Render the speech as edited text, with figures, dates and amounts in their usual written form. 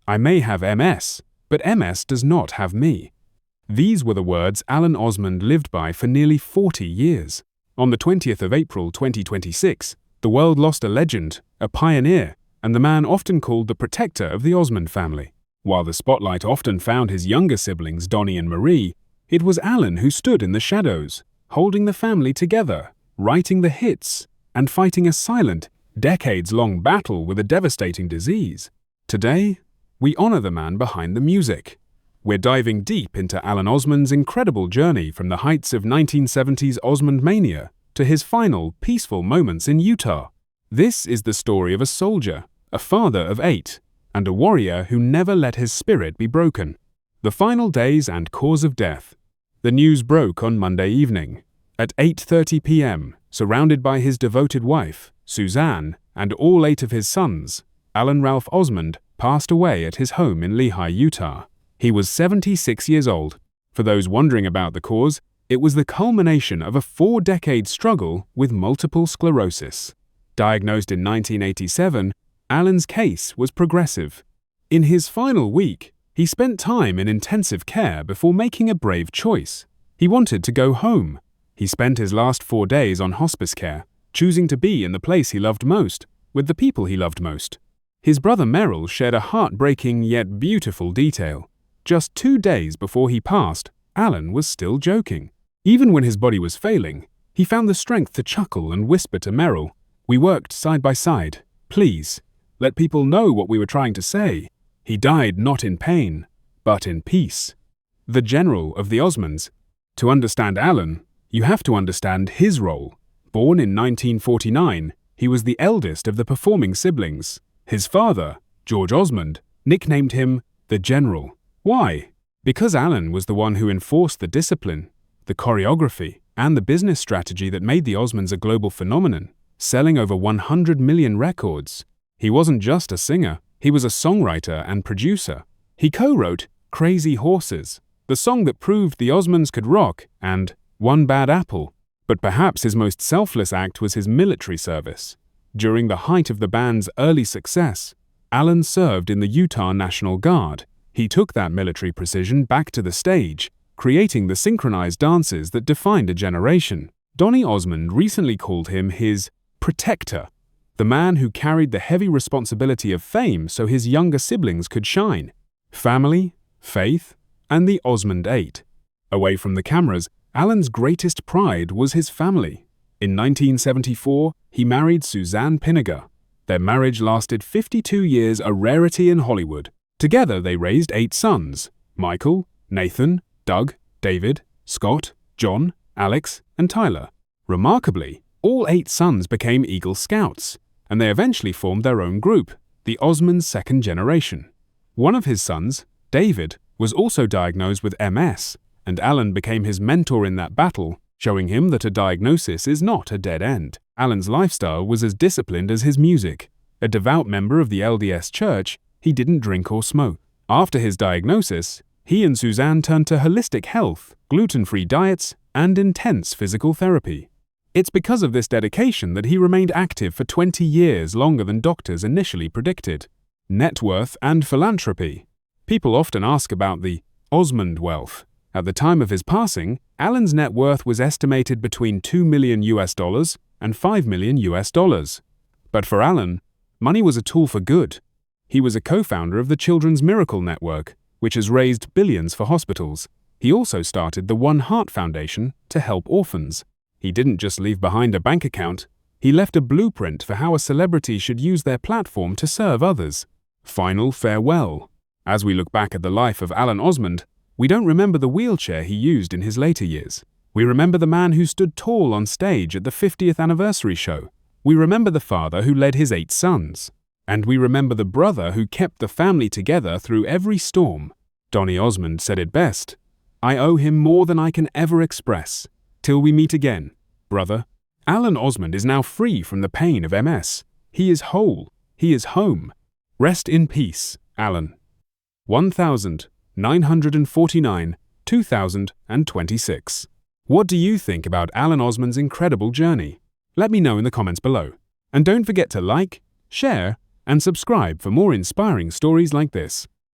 I may have MS, but MS does not have me. These were the words Alan Osmond lived by for nearly 40 years. On the 20th of April 2026, the world lost a legend, a pioneer, and the man often called the protector of the Osmond family. While the spotlight often found his younger siblings Donny and Marie, it was Alan who stood in the shadows, holding the family together, writing the hits, and fighting a silent, decades-long battle with a devastating disease. Today, we honor the man behind the music. We're diving deep into Alan Osmond's incredible journey from the heights of 1970s Osmond mania to his final, peaceful moments in Utah. This is the story of a soldier, a father of 8, and a warrior who never let his spirit be broken. The final days and cause of death. The news broke on Monday evening. At 8:30 p.m., surrounded by his devoted wife, Suzanne, and all 8 of his sons, Alan Ralph Osmond passed away at his home in Lehi, Utah. He was 76 years old. For those wondering about the cause, it was the culmination of a 4-decade struggle with multiple sclerosis. Diagnosed in 1987, Alan's case was progressive. In his final week, he spent time in intensive care before making a brave choice. He wanted to go home. He spent his last 4 days on hospice care, choosing to be in the place he loved most, with the people he loved most. His brother Merrill shared a heartbreaking yet beautiful detail. Just 2 days before he passed, Alan was still joking. Even when his body was failing, he found the strength to chuckle and whisper to Merrill, "We worked side by side. Please, let people know what we were trying to say." He died not in pain, but in peace. The general of the Osmonds. To understand Alan, you have to understand his role. Born in 1949, he was the eldest of the performing siblings. His father, George Osmond, nicknamed him the General. Why? Because Alan was the one who enforced the discipline, the choreography, and the business strategy that made the Osmonds a global phenomenon, selling over 100 million records. He wasn't just a singer, he was a songwriter and producer. He co-wrote Crazy Horses, the song that proved the Osmonds could rock, and One Bad Apple. But perhaps his most selfless act was his military service. During the height of the band's early success, Alan served in the Utah National Guard. He took that military precision back to the stage, creating the synchronized dances that defined a generation. Donny Osmond recently called him his protector, the man who carried the heavy responsibility of fame so his younger siblings could shine. Family, faith, and the Osmond 8. Away from the cameras, Alan's greatest pride was his family. In 1974, he married Suzanne Pinniger. Their marriage lasted 52 years, a rarity in Hollywood. Together they raised 8 sons: Michael, Nathan, Doug, David, Scott, John, Alex, and Tyler. Remarkably, all 8 sons became Eagle Scouts, and they eventually formed their own group, the Osmonds' second generation. One of his sons, David, was also diagnosed with MS, and Alan became his mentor in that battle, showing him that a diagnosis is not a dead end. Alan's lifestyle was as disciplined as his music. A devout member of the LDS Church, he didn't drink or smoke. After his diagnosis, he and Suzanne turned to holistic health, gluten-free diets, and intense physical therapy. It's because of this dedication that he remained active for 20 years longer than doctors initially predicted. Net worth and philanthropy. People often ask about the Osmond wealth. At the time of his passing, Alan's net worth was estimated between $2 million and $5 million. But for Alan, money was a tool for good. He was a co-founder of the Children's Miracle Network, which has raised billions for hospitals. He also started the One Heart Foundation to help orphans. He didn't just leave behind a bank account, he left a blueprint for how a celebrity should use their platform to serve others. Final farewell. As we look back at the life of Alan Osmond, we don't remember the wheelchair he used in his later years. We remember the man who stood tall on stage at the 50th anniversary show. We remember the father who led his 8 sons. And we remember the brother who kept the family together through every storm. Donny Osmond said it best, "I owe him more than I can ever express. Till we meet again, brother." Alan Osmond is now free from the pain of MS. He is whole. He is home. Rest in peace, Alan. 1949, 2026. What do you think about Alan Osmond's incredible journey? Let me know in the comments below. And don't forget to like, share, and subscribe for more inspiring stories like this.